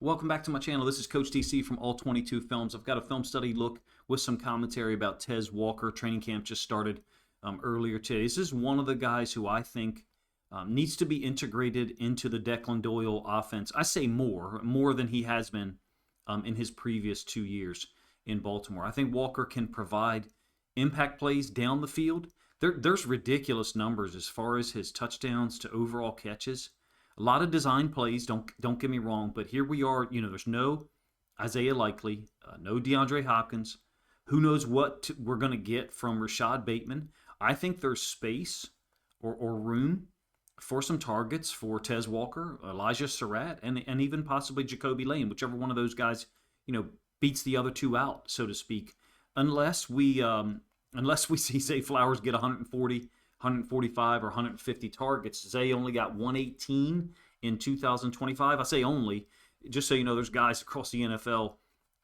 Welcome back to my channel. This is Coach TC from All 22 Films. I've got a film study look with some commentary about Tez Walker. Training camp just started earlier today. This is one of the guys who I think needs to be integrated into the Declan Doyle offense. I say more than he has been in his previous 2 years in Baltimore. I think Walker can provide impact plays down the field. There's ridiculous numbers as far as his touchdowns to overall catches. A lot of design plays, don't get me wrong, but here we are. There's no Isaiah Likely, no DeAndre Hopkins. Who knows what we're going to get from Rashad Bateman? I think there's space or room for some targets for Tez Walker, Elijah Surratt, and even possibly Jacoby Lane, whichever one of those guys, beats the other two out, so to speak. Unless we see Zay Flowers get 140, 145, or 150 targets. Zay only got 118 in 2025. I say only, just so you know, there's guys across the NFL,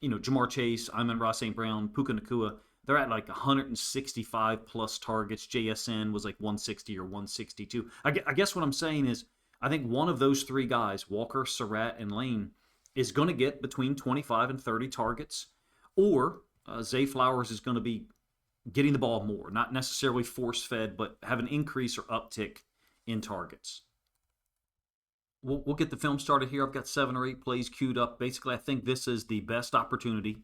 Jamar Chase, Amon-Ra St. Brown, Puka Nacua, they're at like 165 plus targets. JSN was like 160 or 162. I guess what I'm saying is I think one of those three guys, Walker, Surratt, and Lane, is going to get between 25 and 30 targets, or Zay Flowers is going to be getting the ball more, not necessarily force-fed, but have an increase or uptick in targets. We'll get the film started here. I've got 7 or 8 plays queued up. Basically, I think this is the best opportunity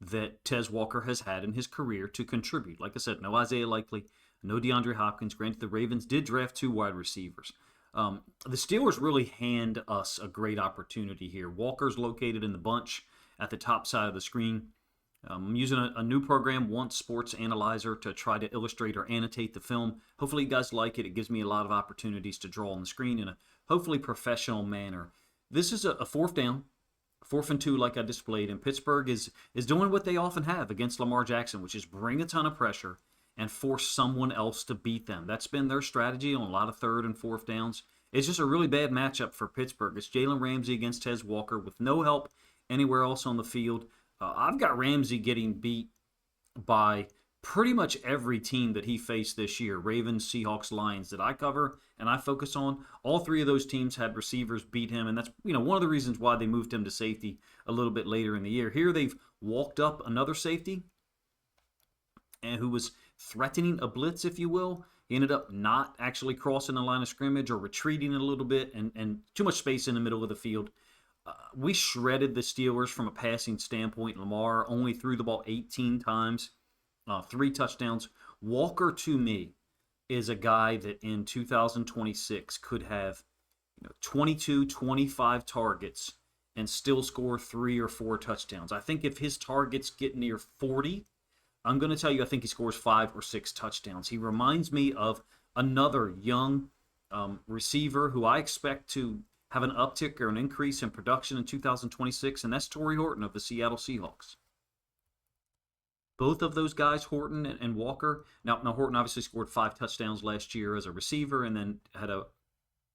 that Tez Walker has had in his career to contribute. Like I said, no Isaiah Likely, no DeAndre Hopkins. Granted, the Ravens did draft 2 wide receivers. The Steelers really hand us a great opportunity here. Walker's located in the bunch at the top side of the screen. I'm using a new program, Once Sports Analyzer, to try to illustrate or annotate the film. Hopefully you guys like it. It gives me a lot of opportunities to draw on the screen in a hopefully professional manner. This is a 4th down, 4th and 2 like I displayed, and Pittsburgh is doing what they often have against Lamar Jackson, which is bring a ton of pressure and force someone else to beat them. That's been their strategy on a lot of 3rd and 4th downs. It's just a really bad matchup for Pittsburgh. It's Jalen Ramsey against Tez Walker with no help anywhere else on the field. I've got Ramsey getting beat by pretty much every team that he faced this year. Ravens, Seahawks, Lions that I cover and I focus on. All 3 of those teams had receivers beat him, and that's one of the reasons why they moved him to safety a little bit later in the year. Here they've walked up another safety and who was threatening a blitz, if you will. He ended up not actually crossing the line of scrimmage or retreating a little bit, and too much space in the middle of the field. We shredded the Steelers from a passing standpoint. Lamar only threw the ball 18 times, 3 touchdowns. Walker, to me, is a guy that in 2026 could have 22, 25 targets and still score 3 or 4 touchdowns. I think if his targets get near 40, I'm going to tell you I think he scores 5 or 6 touchdowns. He reminds me of another young receiver who I expect to have an uptick or an increase in production in 2026, and that's Torrey Horton of the Seattle Seahawks. Both of those guys, Horton and Walker. Now Horton obviously scored 5 touchdowns last year as a receiver and then had a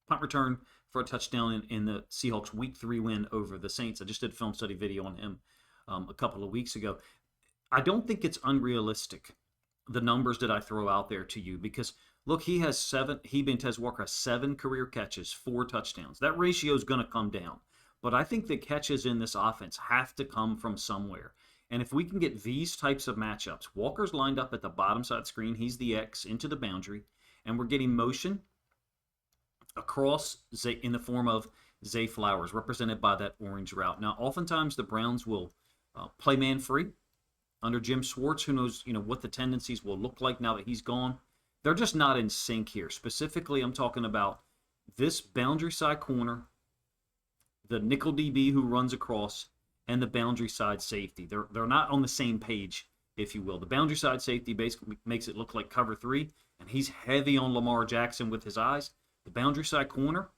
punt return for a touchdown in the Seahawks Week 3 win over the Saints. I just did a film study video on him a couple of weeks ago. I don't think it's unrealistic, the numbers that I throw out there to you, because look, he being Tez Walker has 7 career catches, 4 touchdowns. That ratio is going to come down. But I think the catches in this offense have to come from somewhere. And if we can get these types of matchups, Walker's lined up at the bottom side of the screen. He's the X into the boundary. And we're getting motion across in the form of Zay Flowers, represented by that orange route. Now, oftentimes the Browns will play man free under Jim Schwartz. Who knows, what the tendencies will look like now that he's gone. They're just not in sync here. Specifically, I'm talking about this boundary side corner, the nickel DB who runs across, and the boundary side safety. They're not on the same page, if you will. The boundary side safety basically makes it look like cover 3, and he's heavy on Lamar Jackson with his eyes. The boundary side corner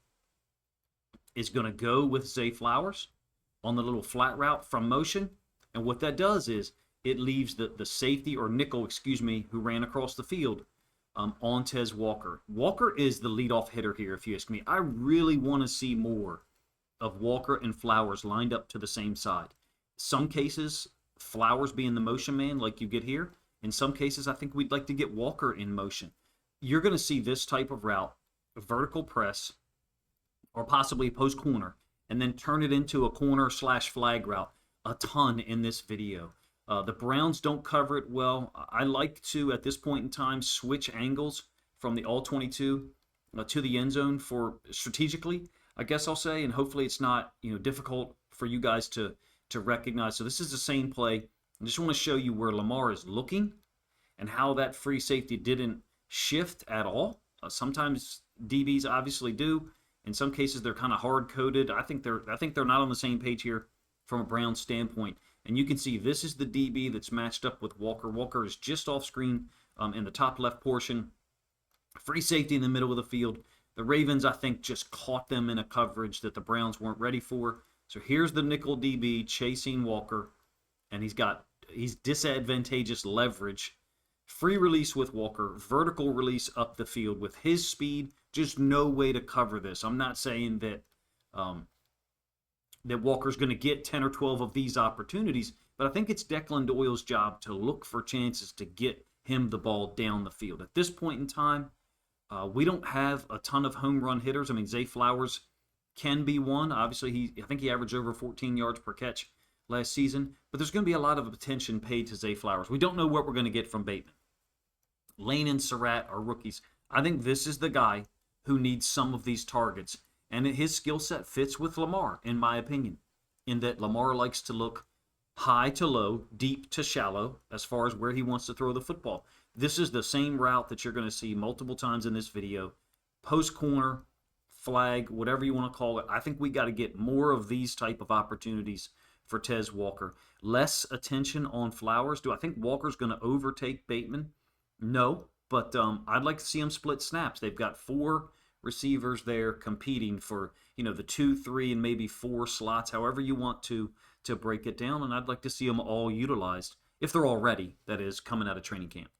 is going to go with Zay Flowers on the little flat route from motion, and what that does is it leaves the safety, or nickel, who ran across the field, on Tez Walker. Walker is the leadoff hitter here, if you ask me. I really want to see more of Walker and Flowers lined up to the same side. Some cases, Flowers being the motion man like you get here. In some cases, I think we'd like to get Walker in motion. You're going to see this type of route, a vertical press, or possibly a post corner, and then turn it into a corner slash flag route a ton in this video. The Browns don't cover it well. I like to, at this point in time, switch angles from the all 22 to the end zone for strategically, I guess I'll say, and hopefully it's not difficult for you guys to recognize. So this is the same play. I just want to show you where Lamar is looking and how that free safety didn't shift at all. Sometimes DBs obviously do. In some cases, they're kind of hard-coded. I think they're not on the same page here from a Browns standpoint. And you can see this is the DB that's matched up with Walker. Walker is just off screen in the top left portion. Free safety in the middle of the field. The Ravens, I think, just caught them in a coverage that the Browns weren't ready for. So here's the nickel DB chasing Walker, and he's disadvantageous leverage. Free release with Walker, vertical release up the field with his speed. Just no way to cover this. I'm not saying that that Walker's going to get 10 or 12 of these opportunities, but I think it's Declan Doyle's job to look for chances to get him the ball down the field. At this point in time, we don't have a ton of home run hitters. I mean, Zay Flowers can be one. Obviously, I think he averaged over 14 yards per catch last season, but there's going to be a lot of attention paid to Zay Flowers. We don't know what we're going to get from Bateman. Lane and Surratt are rookies. I think this is the guy who needs some of these targets, and his skill set fits with Lamar, in my opinion, in that Lamar likes to look high to low, deep to shallow, as far as where he wants to throw the football. This is the same route that you're going to see multiple times in this video. Post corner, flag, whatever you want to call it. I think we got to get more of these type of opportunities for Tez Walker. Less attention on Flowers. Do I think Walker's going to overtake Bateman? No, but I'd like to see him split snaps. They've got 4 receivers there competing for the 2, 3, and maybe 4 slots, however you want to break it down, and I'd like to see them all utilized, if they're all ready, that is, coming out of training camp.